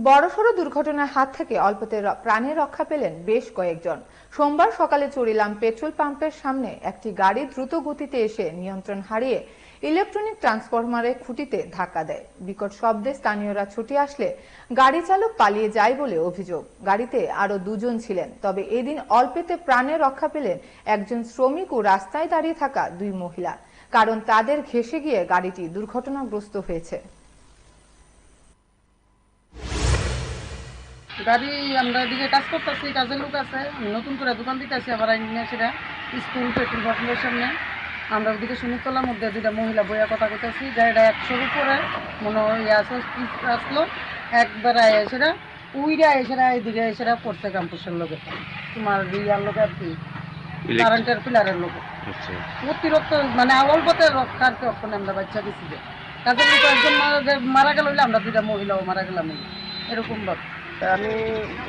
বড়সড় দুর্ঘটনার হাত থেকে অল্পতে প্রাণে রক্ষা পেলেন বেশ কয়েকজন। সোমবার সকালে চুরিলাম পেট্রোল পাম্পের সামনে একটি গাড়ি দ্রুত গতিতে এসে নিয়ন্ত্রণ হারিয়ে ইলেকট্রনিক ট্রান্সফরমারের খুঁটিতে ধাক্কা দেয়। বিকট শব্দে স্থানীয়রা ছুটে আসলে গাড়ি চালক পালিয়ে যায় বলে অভিযোগ। গাড়িতে আরো দুজন ছিলেন, তবে এদিন অল্পেতে প্রাণে রক্ষা পেলেন একজন শ্রমিক ও রাস্তায় দাঁড়িয়ে থাকা দুই মহিলা, কারণ তাদের ঘেঁষে গিয়ে গাড়িটি দুর্ঘটনাগ্রস্ত হয়েছে। গাড়ি আমরা এদিকে কাজ করতেছি, কাজের লোক আছে, নতুন করে দোকান দিতেছি আবার সেটা স্কুল পেট্রোল পাম্পের সামনে। আমরা ওদিকে সুমিতলার মধ্যে দুইটা মহিলা বইয়া কথা করতেছি, গাড়িটা 100-র উপরে মনে হয় আসলো, একবার সেটা উইরা এসেরা এদিকে এসেরা পড়ছে ক্যাম্পাসের লোকে, তোমার রিয়ার লোকে আর কি কারেন্টের পিলারের লোকে অতিরিক্ত মানে অল্পতে রক্ষার অক্ষণে আমরা বাচ্চা দিচ্ছি যে কাজের লোক একজন মারা গেল হইলে আমরা দুইটা মহিলাও মারা গেলাম এরকম ভাবে।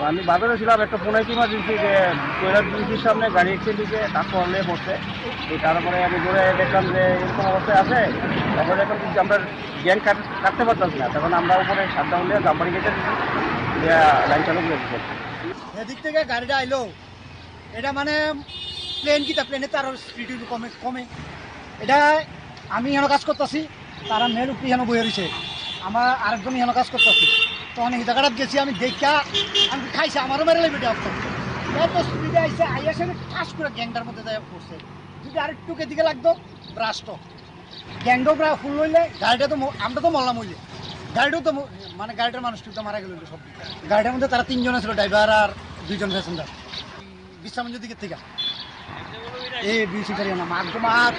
আমি বাজারে ছিলাম, একটা ফোন আইতে ইমার্জেন্সি যে টয়লেট ব্রিজের সামনে গাড়ি অ্যাক্সিডেন্টে তারপর হলে পড়ছে। তারপরে আমি ঘুরে দেখলাম যে এরকম অবস্থায় আছে। তারপরে এখন কিন্তু আমরা জ্ঞান কাটতে পারতাম না, তখন আমরা উপরে সাতটা হলে জাম্পারি গেটে লাইন চালু করে দিচ্ছি। এদিক থেকে গাড়িটা আইলো, এটা মানে প্লেন কিতা প্লেনে তার স্পিড কমে এটা আমি এখানে কাজ করতেছি, তারা মেয়ের উপরে এখানে বয়ে রয়েছে, আমার আরেকজন এখানে কাজ করতেছি। তখন এই জায়গাটা গেছি, আমি দেখা আমি খাইছি, আমারও মেরে লাগবে এত স্পিডে আইসে আইয়া সে ঠাস করে গ্যাংটার মধ্যে যাই পড়ছে। যদি আরেকটু দিকে লাগতো ব্রাস্ট গ্যাংটাও প্রায় ফুল হইলে গাড়িটা তো আমরা তো মরলাম হইলে, গাড়িটাও তো মানে গাড়িটার মানুষটি তো মারা গেল সব। গাড়িটার মধ্যে তারা 3 জন ছিল, ড্রাইভার আর 2 জন প্যাসেঞ্জার। বিশ্রামঞ্জের দিকের থেকে এই বিউসি করিয়া না মা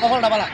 কপালটা বালা।